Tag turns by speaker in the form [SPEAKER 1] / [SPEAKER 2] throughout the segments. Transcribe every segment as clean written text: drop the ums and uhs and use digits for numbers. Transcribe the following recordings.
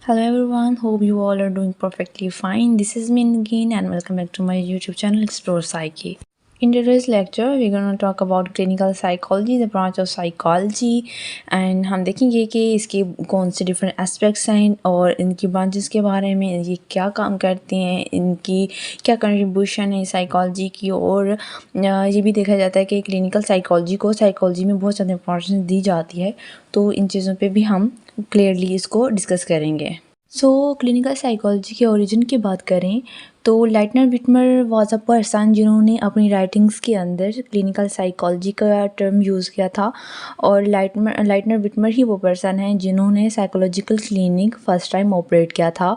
[SPEAKER 1] Hello everyone, hope you all are doing perfectly fine. This is me again and welcome back to my YouTube channel Explore Psyche. In today's lecture, we're going to talk about clinical psychology, the branch of psychology, and हम देखेंगे कि इसके कौन से different aspects हैं और इनकी branches के बारे में, ये क्या काम करते हैं, इनकी क्या contribution है psychology की। और ये भी देखा जाता है कि clinical psychology को psychology में बहुत ज़्यादा importance दी जाती है, तो इन चीज़ों पे भी हम क्लियरली इसको डिस्कस करेंगे। क्लिनिकल साइकोलॉजी के ओरिजिन की बात करें तो Lightner Whitmer was a person जिन्होंने अपनी राइटिंग्स के अंदर क्लिनिकल साइकोलॉजी का टर्म यूज़ किया था, और लाइटनर विटमर ही वो पर्सन है जिन्होंने psychological clinic first time operate किया था।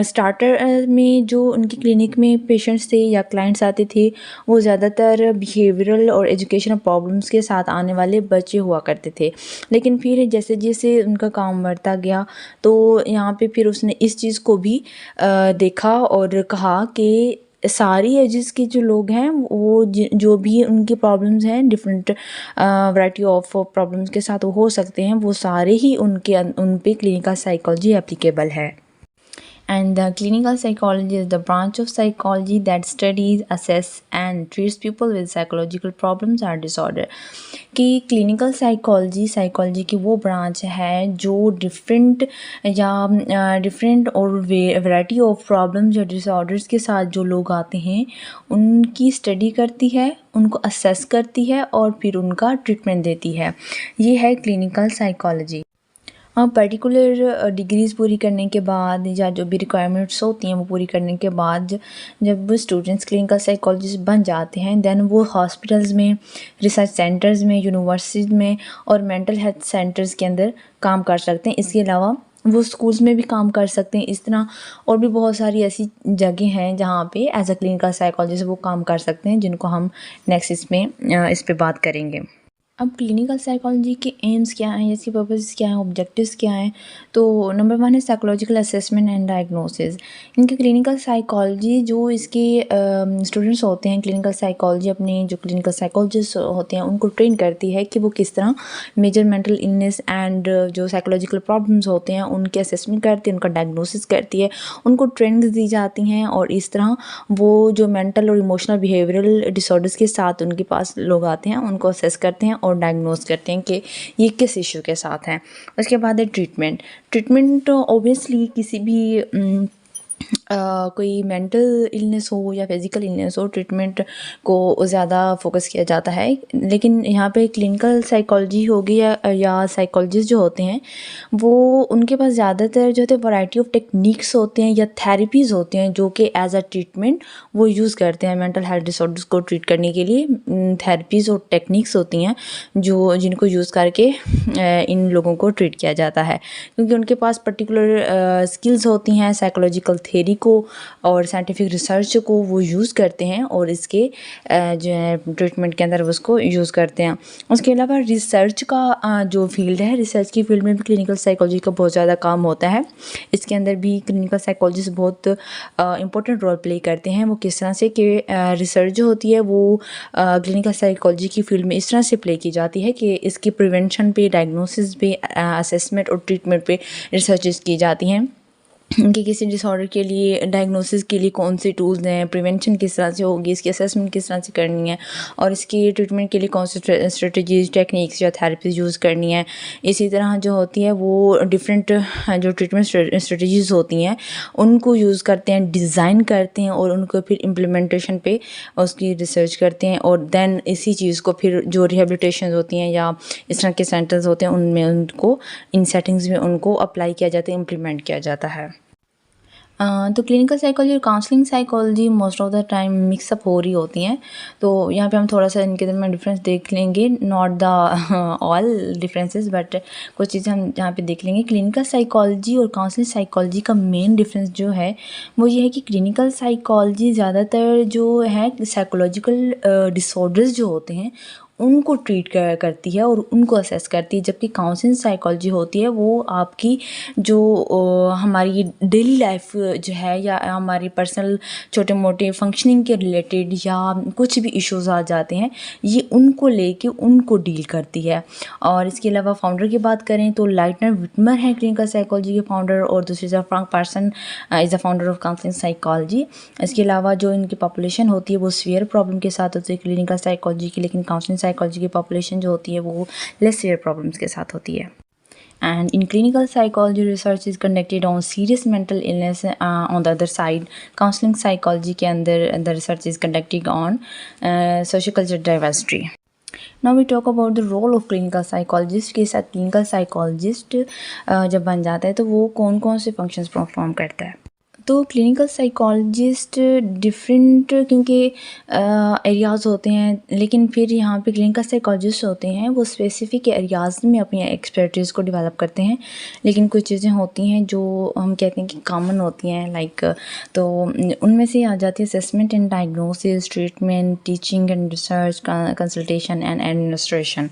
[SPEAKER 1] स्टार्टर में जो उनकी क्लिनिक में पेशेंट्स थे या क्लाइंट्स आते थे वो ज़्यादातर बिहेवियरल और एजुकेशनल प्रॉब्लम्स के साथ आने वाले बच्चे हुआ करते थे, लेकिन फिर जैसे जैसे उनका काम बढ़ता गया तो यहाँ पे फिर उसने इस चीज़ को भी देखा और कहा कि सारी एजेस के जो लोग हैं वो जो भी उनकी प्रॉब्लम्स हैं, डिफरेंट वैरायटी ऑफ प्रॉब्लम्स के साथ वो हो सकते हैं, वो सारे ही उन पे क्लिनिकल साइकोलॉजी एप्लीकेबल है। And the clinical psychology is the branch of psychology that studies, assess and treats people with psychological problems or disorder। कि क्लिनिकल साइकोलॉजी की वो ब्रांच है जो डिफरेंट और वैरायटी ऑफ प्रॉब्लम्स या डिसऑर्डर्स के साथ जो लोग आते हैं उनकी स्टडी करती है, उनको असेस करती है और फिर उनका ट्रीटमेंट देती है। ये है क्लिनिकल साइकोलॉजी। पर्टिकुलर डिग्रीज़ पूरी करने के बाद या जो भी रिक्वायरमेंट्स होती हैं वो पूरी करने के बाद जब स्टूडेंट्स क्लिनिकल साइकोलॉजिस्ट बन जाते हैं देन वो हॉस्पिटल्स में, रिसर्च सेंटर्स में, यूनिवर्सिटीज़ में और मेंटल हेल्थ सेंटर्स के अंदर काम कर सकते हैं। इसके अलावा वो स्कूल्स में भी काम कर सकते हैं। इस तरह और भी बहुत सारी ऐसी जगह हैं जहाँ पे एज अ क्लिनिकल साइकोलॉजिस्ट वो काम कर सकते हैं, जिनको हम नेक्स्ट इस पे बात करेंगे। अब क्लिनिकल साइकोलॉजी के एम्स क्या हैं, इसके पर्पस क्या हैं, ऑब्जेक्टिव्स क्या हैं। तो नंबर 1 है साइकोलॉजिकल असेसमेंट एंड डायग्नोसिस। इनके क्लिनिकल साइकोलॉजी जो इसके स्टूडेंट्स होते हैं, क्लिनिकल साइकोलॉजी अपने जो क्लिनिकल साइकोलॉजिस्ट होते हैं उनको ट्रेन करती है कि वो किस तरह मेजर मेंटल इलनेस एंड जो साइकोलॉजिकल प्रॉब्लम्स होते हैं उनके असेसमेंट करती है, उनका डायग्नोसिस करती है, उनको ट्रेनिंग्स दी जाती हैं और इस तरह वो जो मेंटल और इमोशनल बिहेवियरल डिसऑर्डर्स के साथ उनके पास लोग आते हैं उनको असेस करते हैं और डायग्नोस करते हैं कि ये किस इशू के साथ हैं। उसके बाद है ट्रीटमेंट ऑब्वियसली किसी भी कोई मेंटल इलनेस हो या फिज़िकल इलनेस हो, ट्रीटमेंट को ज़्यादा फोकस किया जाता है। लेकिन यहाँ पे क्लिनिकल साइकोलॉजी होगी या साइकोलॉजिस्ट जो होते हैं वो उनके पास ज़्यादातर जो होते हैं वैरायटी ऑफ टेक्निक्स होते हैं या थेरेपीज़ होते हैं जो कि एज अ ट्रीटमेंट वो यूज़ करते हैं। मेंटल हेल्थ डिसऑर्डर्स को ट्रीट करने के लिए थेरेपीज़ और टेक्निक्स होती हैं जिनको यूज़ करके इन लोगों को ट्रीट किया जाता है, क्योंकि उनके पास पर्टिकुलर स्किल्स होती हैं। साइकोलॉजिकल थ्योरी को और साइंटिफिक रिसर्च को वो यूज़ करते हैं और इसके जो है ट्रीटमेंट के अंदर उसको यूज़ करते हैं। उसके अलावा रिसर्च का जो फील्ड है, रिसर्च की फील्ड में भी क्लिनिकल साइकोलॉजी का बहुत ज़्यादा काम होता है। इसके अंदर भी क्लिनिकल साइकोलॉजिस्ट बहुत इंपॉर्टेंट रोल प्ले करते हैं। वो किस तरह से कि रिसर्च जो होती है वो क्लिनिकल साइकोलॉजी की फील्ड में इस तरह से प्ले की जाती है कि इसकी प्रिवेंशन पे, डायग्नोसिस पे, असेसमेंट और ट्रीटमेंट पे रिसर्चेस की जाती हैं कि किसी डिसऑर्डर के लिए डायग्नोसिस के लिए कौन से टूल्स हैं, प्रिवेंशन किस तरह से होगी, इसकी असेसमेंट किस तरह से करनी है और इसकी ट्रीटमेंट के लिए कौन से स्ट्रेटजीज, टेक्निक्स या थेरेपीज यूज़ करनी है। इसी तरह जो होती है वो डिफरेंट जो ट्रीटमेंट स्ट्रेटजीज होती हैं उनको यूज़ करते हैं, डिज़ाइन करते हैं और उनको फिर इम्प्लीमेंटेशन पे उसकी रिसर्च करते हैं और देन इसी चीज़ को फिर जो रिहेबिलिटेशन होती हैं या इस तरह के सेंटर्स होते हैं उनमें उनको इन सेटिंग्स में उनको अप्लाई किया जाता है, इम्प्लीमेंट किया जाता है। तो क्लिनिकल साइकोलॉजी और counselling psychology most of the time mix up हो रही होती हैं, तो यहाँ पे हम थोड़ा सा इनके में डिफरेंस देख लेंगे, not the all differences but कुछ चीज़ें हम यहाँ पे देख लेंगे। क्लिनिकल साइकोलॉजी और काउंसलिंग साइकोलॉजी का मेन डिफरेंस जो है वो ये है कि क्लिनिकल साइकोलॉजी ज़्यादातर जो है साइकोलॉजिकल डिसऑर्डर्स जो होते हैं उनको ट्रीट करती है और उनको असेस करती है, जबकि काउंसलिंग साइकोलॉजी होती है वो आपकी जो हमारी डेली लाइफ जो है या हमारी पर्सनल छोटे मोटे फंक्शनिंग के रिलेटेड या कुछ भी इश्यूज़ आ जाते हैं, ये उनको लेके उनको डील करती है। और इसके अलावा फाउंडर की बात करें तो लाइटनर विटमर हैं क्लिनिकल साइकोलॉजी के फाउंडर, और दूसरी तरफ Frank Parson is the founder of counselling psychology. इसके अलावा जो इनकी पॉपुलेशन होती है वो सीवियर प्रॉब्लम के साथ होती है क्लिनिकल साइकोलॉजी की, लेकिन काउंसलिंग साइकोलॉजी की पॉपुलेशन जो होती है वो लेस सीवियर प्रॉब्लम्स के साथ होती है। And in clinical psychology, research is conducted on serious mental illness. On the other side, counseling psychology के अंदर the research is conducted on sociocultural diversity. Now we talk about the role of clinical psychologist. के साथ clinical psychologist जब बन जाता है तो वो कौन कौन से functions परफॉर्म करता है। तो क्लिनिकल साइकोलॉजिस्ट डिफरेंट क्योंकि एरियाज़ होते हैं, लेकिन फिर यहाँ पे क्लिनिकल साइकोलॉजिस्ट होते हैं वो स्पेसिफिक एरियाज़ में अपनी एक्सपर्टीज़ को डेवलप करते हैं, लेकिन कुछ चीज़ें होती हैं जो हम कहते हैं कि कॉमन होती हैं लाइक, तो उनमें से आ जाती है assessment and diagnosis, treatment, teaching and research, consultation and administration.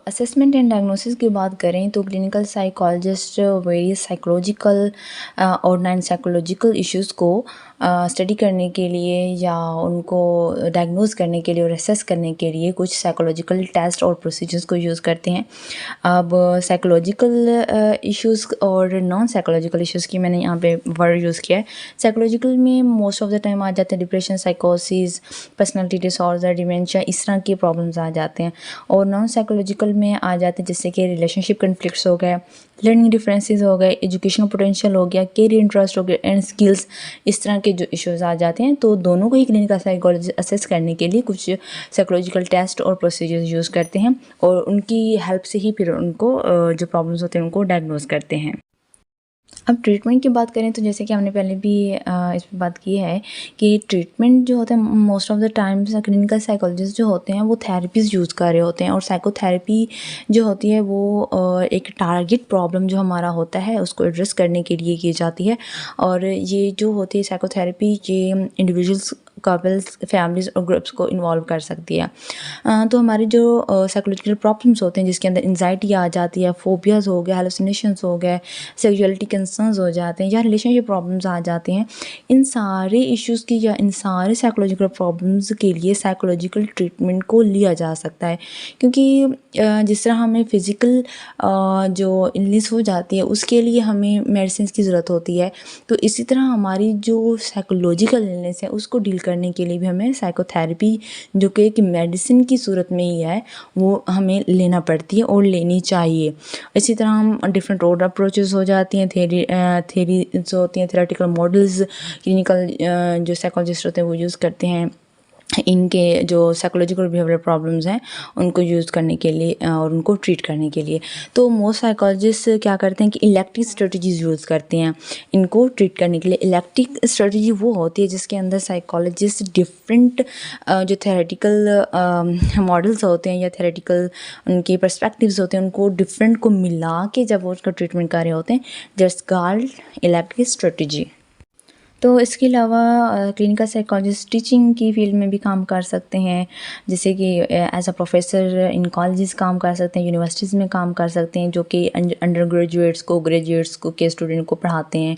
[SPEAKER 1] Assessment and diagnosis की बात करें तो क्लिनिकल साइकोलॉजिस्ट वेरियस साइकोलॉजिकल और नॉन साइकोलॉजिकल इश्यूज़ को स्टडी करने के लिए या उनको डायग्नोज करने के लिए और असेस करने के लिए कुछ साइकोलॉजिकल टेस्ट और प्रोसीजर्स को यूज़ करते हैं। अब साइकोलॉजिकल इश्यूज़ और नॉन साइकोलॉजिकल इश्यूज़ की मैंने यहाँ पे वर्ड यूज़ किया है। साइकोलॉजिकल में मोस्ट ऑफ द टाइम आ जाते हैं डिप्रेशन, साइकोसिस, पर्सनालिटी डिसऑर्डर, डिमेंशिया, इस तरह के प्रॉब्लम्स आ जाते हैं। और नॉन साइकोलॉजिकल में आ जाते हैं जैसे कि रिलेशनशिप कन्फ्लिक्ट्स हो गए, लर्निंग डिफरेंसेस हो गए, एजुकेशनल पोटेंशियल हो गया, कैरियर इंटरेस्ट हो गया एंड स्किल्स, इस तरह के जो इश्यूज़ आ जाते हैं। तो दोनों को ही क्लिनिकल साइकोलॉजी असेस करने के लिए कुछ साइकोलॉजिकल टेस्ट और प्रोसीजर्स यूज़ करते हैं और उनकी हेल्प से ही फिर उनको जो प्रॉब्लम्स होते हैं उनको डायग्नोज करते हैं। अब ट्रीटमेंट की बात करें तो जैसे कि हमने पहले भी इस पर बात की है कि ट्रीटमेंट जो होता है most of the times clinical psychologist जो होते हैं वो थेरेपीज़ यूज़ कर रहे होते हैं, और साइकोथेरेपी जो होती है वो एक टारगेट प्रॉब्लम जो हमारा होता है उसको एड्रेस करने के लिए की जाती है। और ये जो होती है साइकोथेरेपी ये इंडिविजुअल्स, कपल्स, फैमिलीज़ और ग्रुप्स को इन्वॉल्व कर सकती है। तो हमारे जो साइकोलॉजिकल प्रॉब्लम्स होते हैं जिसके अंदर एंजाइटी आ जाती है, फोबियाज़ हो गए, हेलुसिनेशंस हो गए, सेक्सुअलिटी कंसर्न्स हो जाते हैं या रिलेशनशिप प्रॉब्लम्स आ जाते हैं, इन सारे इश्यूज़ की या इन सारे साइकोलॉजिकल प्रॉब्लम्स के लिए साइकोलॉजिकल ट्रीटमेंट को लिया जा सकता है। क्योंकि जिस तरह हमें फ़िज़िकल जो इलनेस हो जाती है उसके लिए हमें मेडिसिन की ज़रूरत होती है, तो इसी तरह हमारी जो साइकोलॉजिकल इलनेस है उसको डील करने के लिए भी हमें साइकोथेरेपी जो कि एक मेडिसिन की सूरत में ही है वो हमें लेना पड़ती है और लेनी चाहिए। इसी तरह हम डिफरेंट रोड अप्रोचेस हो जाती हैं, थेरी जो होती हैं, थेरेटिकल मॉडल्स क्लिनिकल जो साइकोलॉजिस्ट होते हैं वो यूज़ करते हैं इनके जो साइकोलॉजिकल बिहेवियर प्रॉब्लम्स हैं उनको यूज़ करने के लिए और उनको ट्रीट करने के लिए। तो मोस्ट साइकोलॉजिस्ट क्या करते हैं कि इलेक्टिव स्ट्रेटजीज़ यूज़ करते हैं इनको ट्रीट करने के लिए। इलेक्टिव स्ट्रेटजी वो होती है जिसके अंदर साइकोलॉजिस्ट डिफरेंट जो थेरेटिकल मॉडल्स होते हैं या थेरेटिकल उनके पर्सपेक्टिव्स होते हैं उनको डिफरेंट को मिला के जब वो उसका ट्रीटमेंट कर रहे होते हैं, दैट्स कॉल्ड इलेक्टिव स्ट्रेटजी। तो इसके अलावा क्लिनिकल साइकोलॉजिस्ट टीचिंग की फील्ड में भी काम कर सकते हैं, जैसे कि as a professor in colleges काम कर सकते हैं, यूनिवर्सिटीज़ में काम कर सकते हैं जो कि अंडर ग्रेजुएट्स को, ग्रेजुएट्स को के स्टूडेंट को पढ़ाते हैं।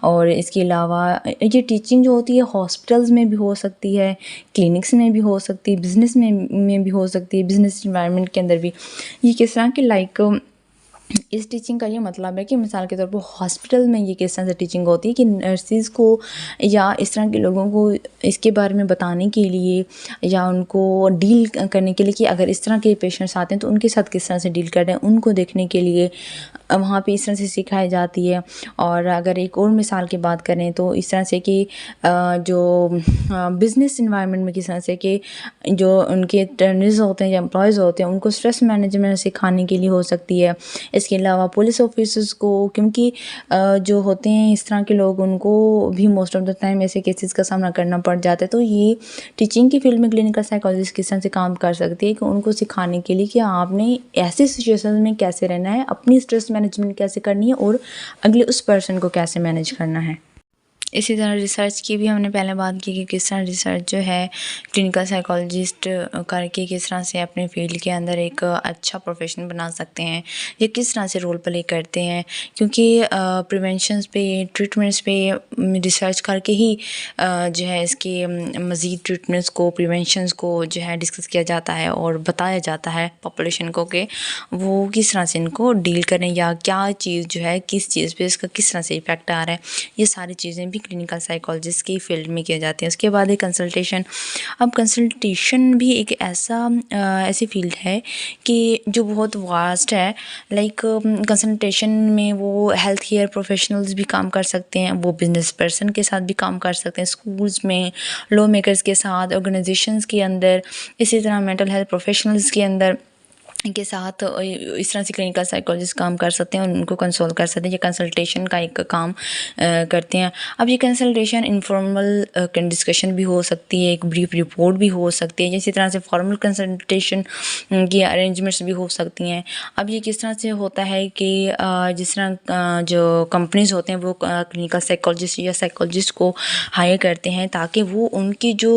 [SPEAKER 1] और इसके अलावा ये टीचिंग जो होती है हॉस्पिटल्स में भी हो सकती है, क्लिनिक्स में भी हो सकती है, बिज़नेस में भी हो सकती है, बिज़नेस इन्वायरमेंट के अंदर भी। ये किस तरह के लाइक इस टीचिंग का ये मतलब है कि मिसाल के तौर पर हॉस्पिटल में ये किस तरह से टीचिंग होती है कि नर्सिस को या इस तरह के लोगों को इसके बारे में बताने के लिए या उनको डील करने के लिए कि अगर इस तरह के पेशेंट्स आते हैं तो उनके साथ किस तरह से डील कर रहे हैं उनको देखने के लिए वहाँ पे इस तरह से सिखाई जाती है। और अगर एक और मिसाल की बात करें तो इस तरह से कि जो बिज़नेस इन्वायरमेंट में किस तरह से कि जो उनके ट्रेनर्स होते हैं या एम्प्लॉयज़ होते हैं उनको स्ट्रेस मैनेजमेंट सिखाने के लिए हो सकती है। इसके अलावा पुलिस ऑफिसर्स को, क्योंकि जो होते हैं इस तरह के लोग उनको भी मोस्ट ऑफ द टाइम ऐसे केसेस का सामना करना पड़ जाता है। तो ये टीचिंग की फील्ड में क्लिनिकल साइकोलॉजिस्ट किस तरह से काम कर सकती है कि उनको सिखाने के लिए कि आपने ऐसी सिचुएशन में कैसे रहना है, अपनी स्ट्रेस मैनेजमेंट कैसे करनी है और अगले उस पर्सन को कैसे मैनेज करना है। इसी तरह रिसर्च की भी हमने पहले बात की कि किस तरह रिसर्च जो है क्लिनिकल साइकोलॉजिस्ट करके किस तरह से अपने फील्ड के अंदर एक अच्छा प्रोफेशन बना सकते हैं, ये किस तरह से रोल प्ले करते हैं, क्योंकि प्रिवेंशंस पे, ट्रीटमेंट्स पे रिसर्च करके ही जो है इसके मज़ीद ट्रीटमेंट्स को, प्रिवेंशंस को जो है डिस्कस किया जाता है और बताया जाता है पॉपुलेशन को कि वो किस तरह से इनको डील करें या क्या चीज़ जो है किस चीज़ पे इसका किस तरह से इफ़ेक्ट आ रहा है। ये सारी चीज़ें भी क्लिनिकल साइकोलॉजिस्ट की फील्ड में की जाती हैं। उसके बाद है कंसल्टेशन। अब कंसल्टेशन भी एक ऐसी फील्ड है कि जो बहुत वास्ट है। लाइक कंसल्टेशन में वो हेल्थ केयर प्रोफेशनल्स भी काम कर सकते हैं, वो बिजनेस पर्सन के साथ भी काम कर सकते हैं, स्कूल्स में, लॉ मेकर्स के साथ, ऑर्गेनाइजेशंस के अंदर, इसी तरह मेंटल हेल्थ प्रोफेशनल्स के अंदर के साथ इस तरह से क्लिनिकल साइकोलॉजिस्ट काम कर सकते हैं और उनको कंसोल कर सकते हैं। ये कंसल्टेशन का एक काम करते हैं। अब ये कंसल्टेशन इनफॉर्मल डिस्कशन भी हो सकती है, एक ब्रीफ रिपोर्ट भी हो सकती है, इसी तरह से फॉर्मल कंसल्टेशन की अरेंजमेंट्स भी हो सकती हैं। अब ये किस तरह से होता है कि जिस तरह जो कंपनीज़ होते हैं वो क्लिनिकल साइकोलॉजिस्ट या साइकोलॉजिस्ट को हायर करते हैं ताकि वो उनकी जो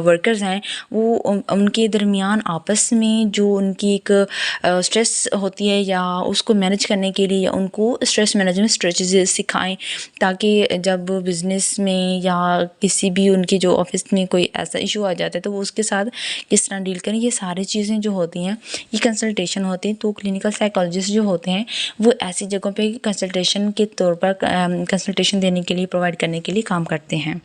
[SPEAKER 1] वर्कर्स हैं वो उनके दरमियान आपस में जो उनकी एक स्ट्रेस होती है या उसको मैनेज करने के लिए या उनको स्ट्रेस मैनेजमेंट स्ट्रेटजीज सिखाएं, ताकि जब बिज़नेस में या किसी भी उनकी जो ऑफिस में कोई ऐसा इशू आ जाता है तो वो उसके साथ किस तरह डील करें। ये सारी चीज़ें जो होती हैं ये कंसल्टेशन होती है। तो क्लिनिकल साइकोलॉजिस्ट जो होते हैं वो ऐसी जगहों पे कंसल्टेशन के तौर पर कंसल्टेशन देने के लिए, प्रोवाइड करने के लिए काम करते हैं।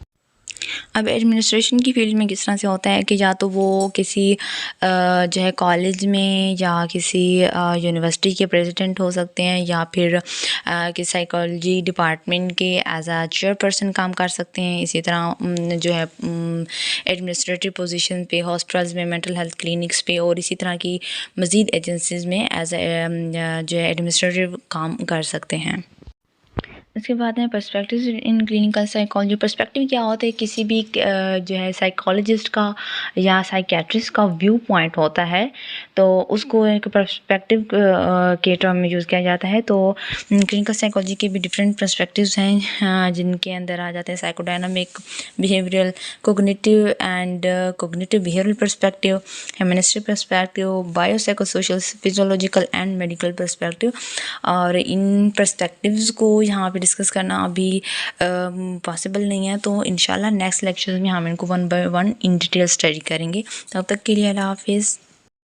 [SPEAKER 1] अब एडमिनिस्ट्रेशन की फील्ड में किस तरह से होता है कि या तो वो किसी जो है कॉलेज में या किसी यूनिवर्सिटी के प्रेसिडेंट हो सकते हैं या फिर कि साइकोलॉजी डिपार्टमेंट के एज अ चेयरपर्सन काम कर सकते हैं। इसी तरह जो है एडमिनिस्ट्रेटिव पोजीशन पे, हॉस्पिटल्स में, मेंटल हेल्थ क्लिनिक्स पे और इसी तरह की मज़ीद एजेंसीज़ में एज जो है एडमिनिस्ट्रेटिव काम कर सकते हैं। इसके बाद में perspective in clinical psychology. Perspective क्या होता है, किसी भी जो है साइकोलॉजिस्ट का या साइकेट्रिस्ट का व्यू पॉइंट होता है तो उसको एक पर्सपेक्टिव के टर्म में यूज़ किया जाता है। तो क्लिनिकल साइकोलॉजी के भी डिफरेंट पर्सपेक्टिव्स हैं जिनके अंदर आ जाते हैं psychodynamic, behavioural, cognitive and cognitive behavioural perspective, humanistic perspective, biopsychosocial, physiological and medical perspective. और इन पर्सपेक्टिव्स को यहाँ पे डिस्कस करना अभी पॉसिबल नहीं है, तो इंशाल्लाह नेक्स्ट लेक्चर्स में हम इनको 1 बाय 1 इन डिटेल स्टडी करेंगे। तब तक के लिए अल्लाह हाफिज़।